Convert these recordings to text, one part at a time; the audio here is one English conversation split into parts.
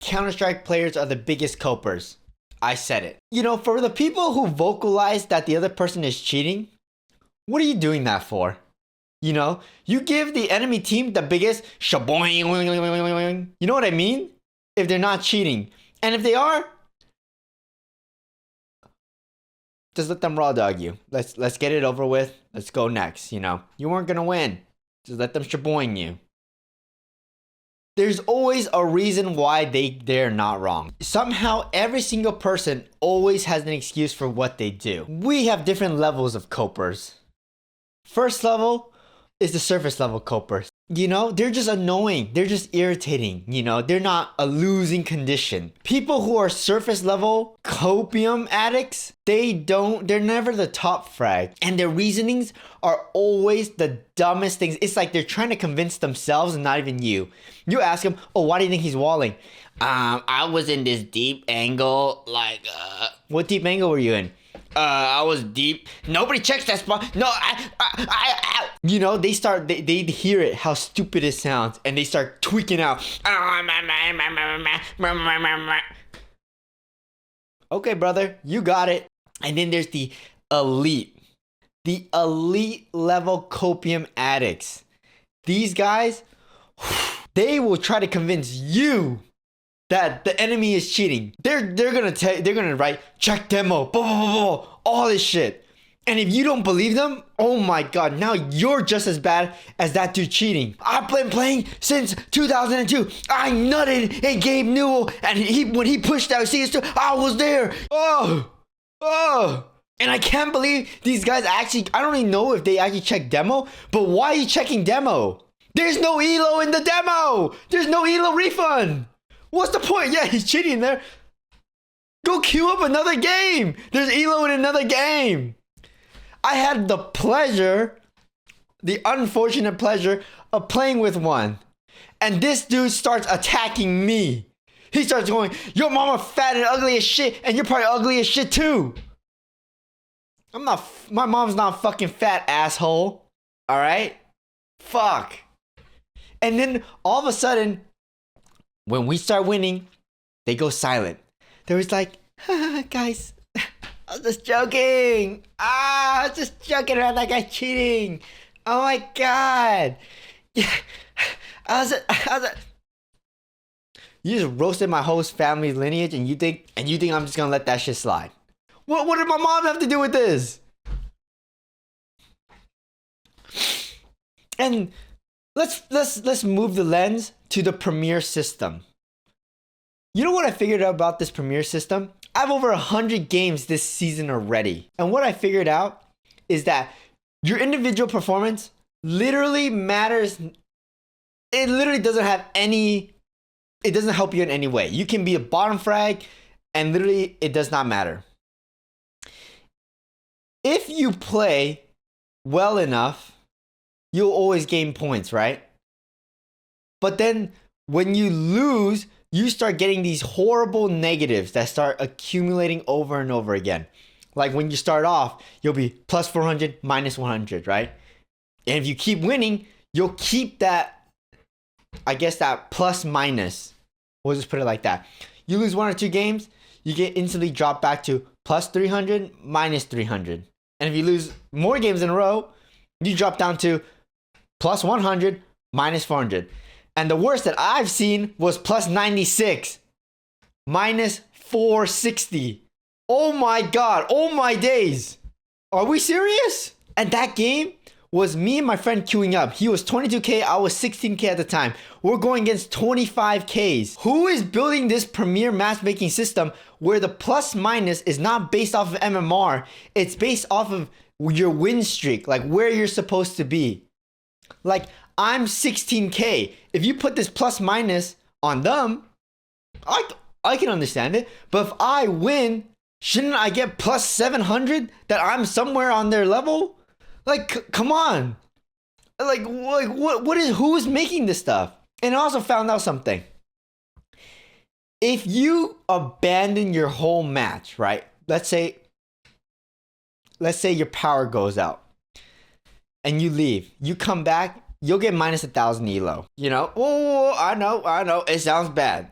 Counter-Strike players are the biggest copers. I said it. You know, for the people who vocalize that the other person is cheating, what are you doing that for? You know, you give the enemy team the biggest shaboing. You know what I mean? If they're not cheating. And if they are, just let them raw dog you. Let's get it over with. Let's go next, you know. You weren't gonna win. Just let them shaboing you. There's always a reason why they're not wrong. Somehow every single person always has an excuse for what they do. We have different levels of copers. First level is the surface level copers. You know, they're just annoying. They're just irritating. You know, they're not a losing condition. People who are surface level copium addicts, they're never the top frag. And their reasonings are always the dumbest things. It's like they're trying to convince themselves and not even you. You ask them, oh, why do you think he's walling? I was in this deep angle, what deep angle were you in? I was deep. Nobody checks that spot. No, you know, they hear it, how stupid it sounds, and they start tweaking out. Okay, brother, you got it. And then there's the elite level copium addicts. These guys, they will try to convince you that the enemy is cheating. They're gonna write check demo, blah, blah, blah, blah, all this shit. And if you don't believe them, oh my god, now you're just as bad as that dude cheating. I've been playing since 2002. I nutted in Gabe Newell, and when he pushed out CS2, I was there. And I can't believe these guys actually, I don't even know if they actually check demo, but why are you checking demo? There's no elo in the demo. There's no elo refund. What's the point? Yeah, he's cheating there. Go queue up another game. There's elo in another game. I had the unfortunate pleasure of playing with one. And this dude starts attacking me. He starts going, your mama fat and ugly as shit, and you're probably ugly as shit too. My mom's not fucking fat, asshole. All right? Fuck. And then all of a sudden, when we start winning, they go silent. They're just like, guys, I was just joking. I was just joking around that guy cheating. Oh my god. Yeah, You just roasted my whole family's lineage, and you think I'm just gonna let that shit slide? What did my mom have to do with this? And let's move the lens to the Premier system. You know what I figured out about this Premier system? I have over 100 games this season already. And what I figured out is that your individual performance literally matters. It literally doesn't have any, it doesn't help you in any way. You can be a bottom frag and literally it does not matter. If you play well enough, you'll always gain points, right? But then when you lose, you start getting these horrible negatives that start accumulating over and over again. Like when you start off, you'll be plus 400, minus 100, right? And if you keep winning, you'll keep that, I guess that plus minus. We'll just put it like that. You lose 1 or 2 games, you get instantly dropped back to plus 300, minus 300. And if you lose more games in a row, you drop down to plus 100, minus 400. And the worst that I've seen was plus 96, minus 460. Oh my god, oh my days. Are we serious? And that game was me and my friend queuing up. He was 22k, I was 16k at the time. We're going against 25ks. Who is building this Premier matchmaking system where the plus minus is not based off of MMR, it's based off of your win streak, like where you're supposed to be? Like, I'm 16k. If you put this plus minus on them, I can understand it. But if I win, shouldn't I get plus 700 that I'm somewhere on their level? Like, come on. Like who's making this stuff? And I also found out something. If you abandon your whole match, right? Let's say your power goes out and you leave. You come back, you'll get minus 1,000 elo. You know? Oh, I know. It sounds bad.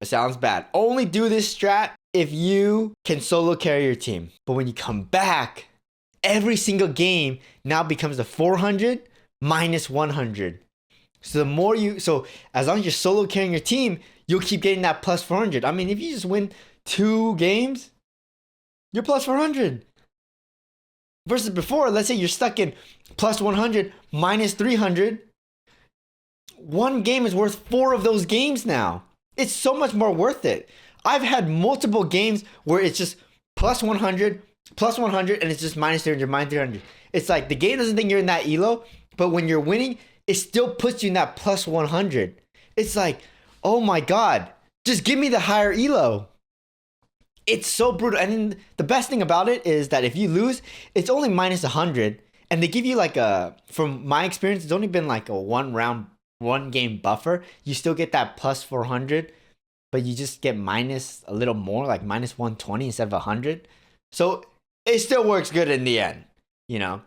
It sounds bad. Only do this strat if you can solo carry your team. But when you come back, every single game now becomes a 400 minus 100. So the more so as long as you're solo carrying your team, you'll keep getting that plus 400. I mean, if you just win 2 games, you're plus 400. Versus before, let's say you're stuck in plus 100 minus 300. One game is worth 4 of those games now. It's so much more worth it. I've had multiple games where it's just plus 100, and it's just minus 300, minus 300. It's like the game doesn't think you're in that elo, but when you're winning, it still puts you in that plus 100. It's like, oh my God, just give me the higher elo. It's so brutal. And then the best thing about it is that if you lose, it's only minus 100. And they give you like from my experience, it's only been like a 1 game buffer. You still get that plus 400, but you just get minus a little more, like minus 120 instead of 100. So it still works good in the end. You know,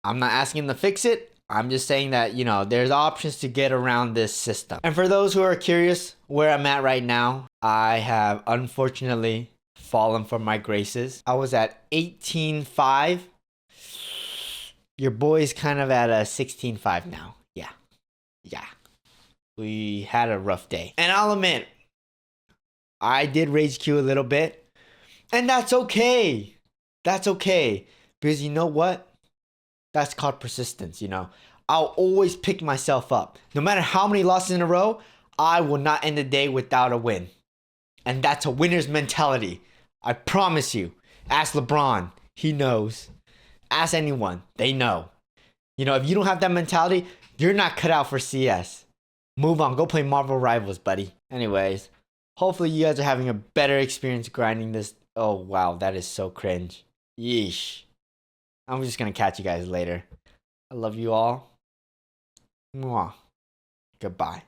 I'm not asking them to fix it. I'm just saying that, you know, there's options to get around this system. And for those who are curious where I'm at right now, I have unfortunately fallen from my graces. I was at 18.5. Your boy's kind of at a 16.5 now. Yeah. We had a rough day. And I'll admit, I did rage queue a little bit. And that's okay. That's okay. Because you know what? That's called persistence, you know. I'll always pick myself up. No matter how many losses in a row, I will not end the day without a win. And that's a winner's mentality. I promise you. Ask LeBron. He knows. Ask anyone. They know. You know, if you don't have that mentality, you're not cut out for CS. Move on. Go play Marvel Rivals, buddy. Anyways, hopefully you guys are having a better experience grinding this. Oh, wow. That is so cringe. Yeesh. I'm just going to catch you guys later. I love you all. Mwah. Goodbye.